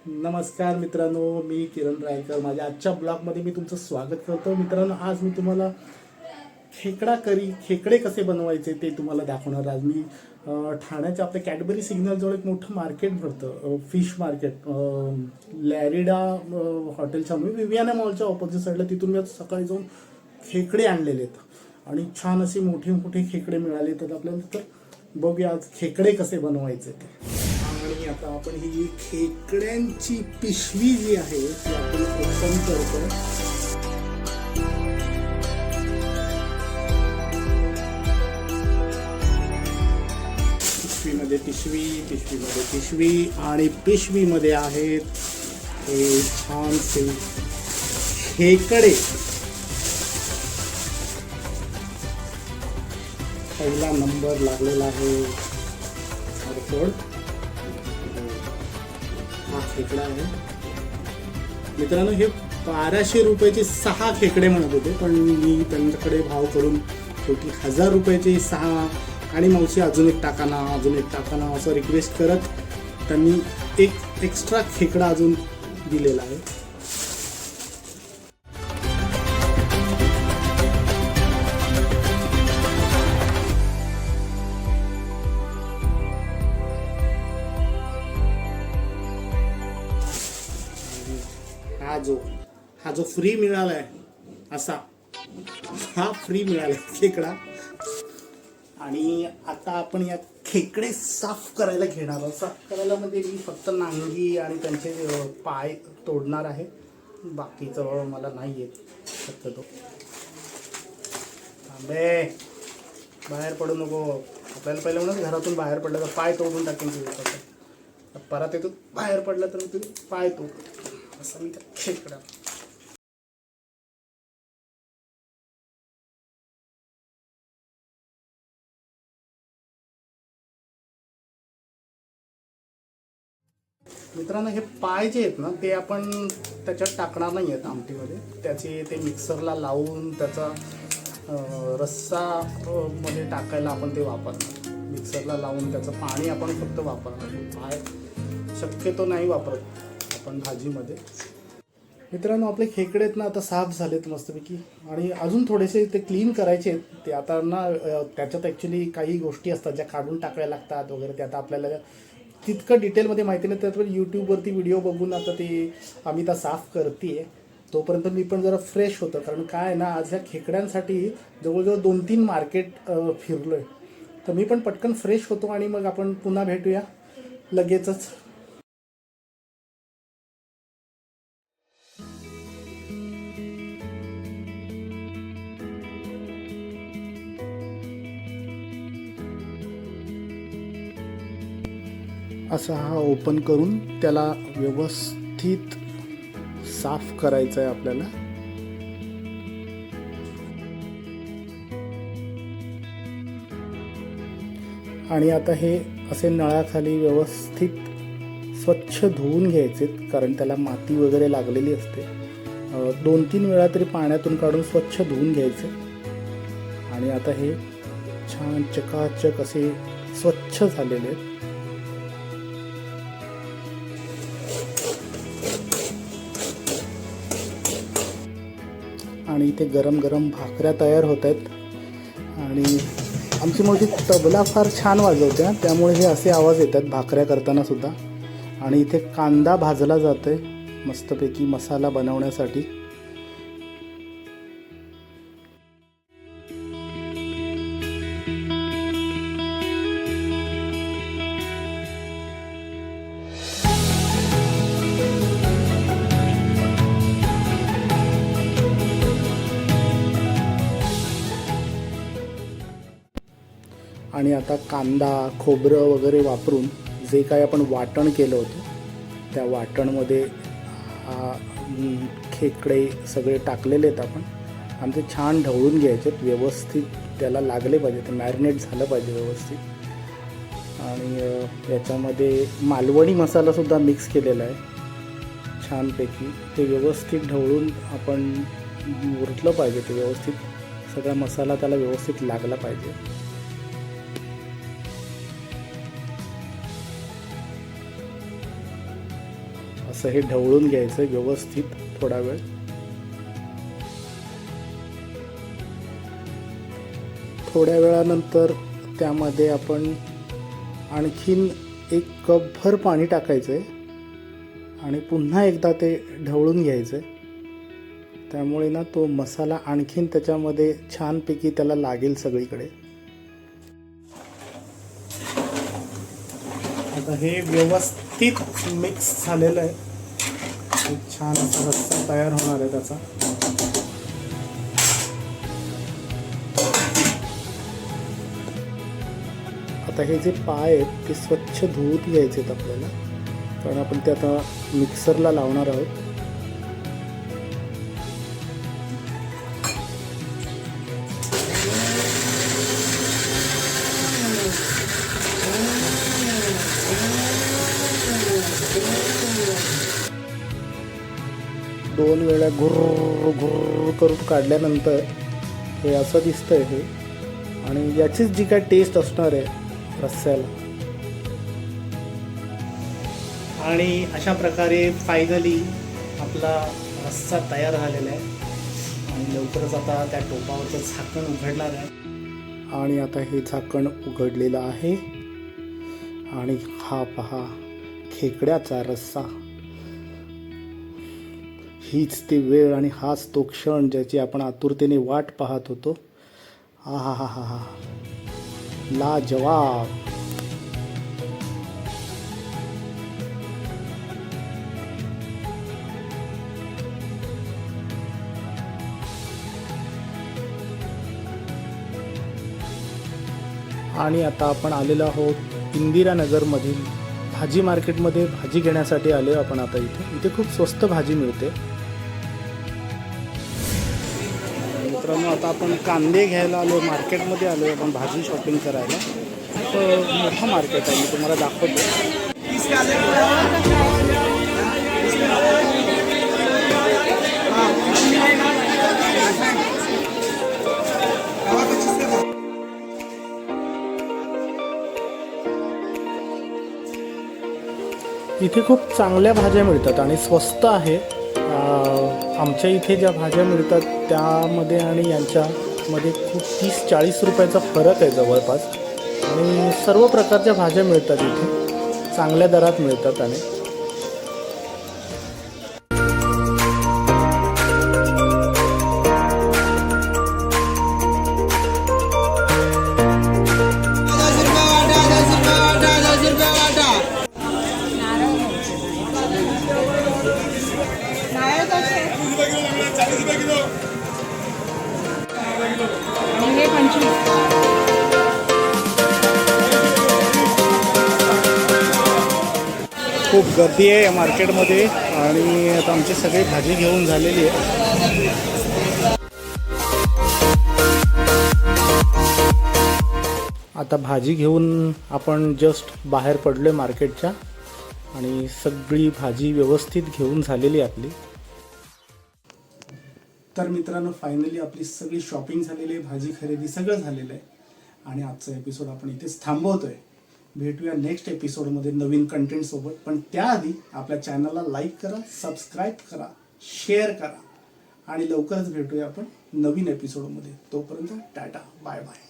नमस्कार मित्रांनो, मी किरण रायकर. माझ्या आजच्या ब्लॉगमध्ये मी तुमचं स्वागत करतो. मित्रांनो, आज मी तुम्हाला खेकडे कसे बनवायचे ते तुम्हाला दाखवणार. आज मी ठाण्याच्या आपल्या कॅडबरी सिग्नलजवळ एक मोठं मार्केट भरतं, फिश मार्केट, लॅरिडा हॉटेलच्या विवियाना मॉलच्या ऑपोजिट साईडला. तिथून मी आज सकाळी जाऊन खेकडे आणलेले आहेत आणि छान असे मोठे मोठे खेकडे मिळाले. तर आपल्याला तर बघूया आज खेकडे कसे बनवायचे ते. आणि आता आपण ही खेकड्यांची पिशवी जी आहे ती आपण ओपन करतो. पिशवीमध्ये पिशवी आणि पिशवीमध्ये आहेत हे छानसे खेकडे. पहिला नंबर लागलेला आहे. हा खेकडा आहे मित्रांनो. हे 1200 रुपयाचे 6 खेकडे म्हणत होते, पण मी त्यांच्याकडे भाव करून शेवटी 1000 रुपयाचे 6 आणि मावशी अजून एक टाका ना असं रिक्वेस्ट करत त्यांनी एक एक्स्ट्रा खेकडा अजून दिलेला आहे. हा जो फ्री मिळालाय असा हा फ्री मिळालाय खेकडा. आणि आता आपण या खेकडे साफ करायला घेणार आहोत. साफ करायला म्हणजे मी फक्त नांगी आणि त्यांचे पाय तोडणार आहे, बाकीचं मला नाही येत शक्यतो. थांबे, बाहेर पडू नको. आपल्याला पहिलं म्हणून घरातून बाहेर पडलं तर पाय तोडून टाकेन तुझ्या. परत येतो बाहेर पडलं तर तुझे पाय तोड असं मी त्या खेकडा. मित्रांनो, हे पाय जे आहेत ना ते आपण त्याच्यात टाकणार नाही आहेत आमटीमध्ये. त्याचे ते मिक्सरला लावून त्याचा रस्सा मध्ये टाकायला आपण ते वापरणार. मिक्सरला लावून त्याचं पाणी आपण फक्त वापरणार. पाय शक्यतो नाही वापरत आपण भाजीमध्ये. मित्रांनो, आपले खेकडे आहेत ना आता साफ झालेत मस्तपैकी. आणि अजून थोडेसे ते क्लीन करायचे आहेत. ते आता ना त्याच्यात ॲक्च्युली काही गोष्टी असतात ज्या काढून टाकाव्या लागतात वगैरे. ते आता आपल्याला तितकं डिटेलमध्ये माहिती नाही. त्यात यूट्यूबवरती व्हिडिओ बघून आता ते आम्ही साफ करते. तोपर्यंत मी पण जरा फ्रेश होतं. कारण काय ना, आज ह्या खेकड्यांसाठी जवळजवळ 2-3 मार्केट फिरलो आहे. तर मी पण पटकन फ्रेश होतो आणि मग आपण पुन्हा भेटूया लगेचच. असा हा ओपन करून त्याला व्यवस्थित साफ करायचं आहे आपल्याला. आणि आता हे असे नळाखाली व्यवस्थित स्वच्छ धुवून घ्यायचे, कारण त्याला माती वगैरे लागलेली असते. 2-3 वेळा तरी पाण्यातून काढून स्वच्छ धुवून घ्यायचे. आणि आता हे छान चकाचक असे स्वच्छ झालेले आहेत. आणि इथे गरम गरम भाकऱ्या तयार होत आहेत. आणि आमची मोठी तबला फार छान वाजवते, त्यामुळे हे असे आवाज येतात भाकऱ्या करताना सुद्धा. आणि इथे कांदा भाजला जातोय मस्तपैकी मसाला बनवण्यासाठी. आणि आता कांदा खोबरं वगैरे वापरून जे काही आपण वाटण केलं होतं त्या वाटणमध्ये खेकडे सगळे टाकलेले आहेत आपण. आणि ते छान ढवळून घ्यायचे व्यवस्थित. त्याला लागले पाहिजे, ते मॅरिनेट झालं पाहिजे व्यवस्थित. आणि याच्यामध्ये मालवणी मसालासुद्धा मिक्स केलेला आहे छानपैकी. ते व्यवस्थित ढवळून आपण उरलं पाहिजे. ते व्यवस्थित सगळा मसाला त्याला व्यवस्थित लागला पाहिजे. असं हे ढवळून घ्यायचं व्यवस्थित थोडा वेळ. थोड्या वेळानंतर त्यामध्ये आपण आणखीन 1 कपभर पाणी टाकायचं आहे आणि पुन्हा एकदा ते ढवळून घ्यायचं आहे. त्यामुळे ना तो मसाला आणखीन त्याच्यामध्ये छानपैकी त्याला लागेल सगळीकडे. आता हे व्यवस्थित मिक्स झालेलं आहे. एक छान असा रस्सा तयार होणार आहे त्याचा. आता हे जे पाय आहेत ते स्वच्छ धुवून घ्यायचे आहेत आपल्याला, कारण आपण ते आता मिक्सरला लावणार आहोत. दोन वेळा घुर्र घुर्र करून काढल्यानंतर हे असं दिसतंय हे. आणि याचीच जी काय टेस्ट असणार आहे रस्स्याला. आणि अशा प्रकारे फायनली आपला रस्सा तयार झालेला आहे. आणि लवकरच आता त्या टोपावरचं झाकण उघडणार आहे. आणि आता हे झाकण उघडलेलं आहे. आणि हा पहा खेकड्याचा रस्सा. हीच ती वेळ आणि हाच तो क्षण ज्याची आपण आतुरतेने वाट पाहत होतो. हा हा हा हा हा, लाजवाब. आणि आता आपण आलेलो आहोत इंदिरानगरमधील भाजी मार्केटमध्ये भाजी घेण्यासाठी आलो आपण आता इथे खूप स्वस्त भाजी मिळते. मित्रांनो, आता आपण कांदे घ्यायला आलो, मार्केटमध्ये आलो आपण भाजी शॉपिंग करायला. खूप मोठं मार्केट आहे, मी तुम्हाला दाखवतो. इथे खूप चांगल्या भाज्या मिळतात आणि स्वस्त आहे. आमच्या इथे ज्या भाज्या मिळतात त्यामध्ये आणि यांच्यामध्ये खूप 30-40 रुपयाचा फरक आहे जवळपास. आणि सर्व प्रकारच्या भाज्या मिळतात इथे, चांगल्या दरात मिळतात. आणि खूप गर्दी आहे या मार्केटमध्ये. आणि आता आमची सगळी भाजी घेऊन झालेली आहे. आता भाजी घेऊन आपण जस्ट बाहेर पडलोय मार्केटच्या. आणि सगळी भाजी व्यवस्थित घेऊन झालेली आपली. तर मित्रांनो, फायनली आपली सगळी शॉपिंग झालेली आहे, भाजी खरेदी सगळं झालेलं आहे. आणि आजचा एपिसोड आपण इथेच थांबवतोय. भेटूया नेक्स्ट एपिसोडमध्ये नवीन कंटेंट सोबत. पण त्याआधी आपल्या चॅनलला लाईक करा, सबस्क्राईब करा, शेअर करा. आणि लवकरच भेटूया आपण नवीन एपिसोडमध्ये. तोपर्यंत टाटा, बाय बाय.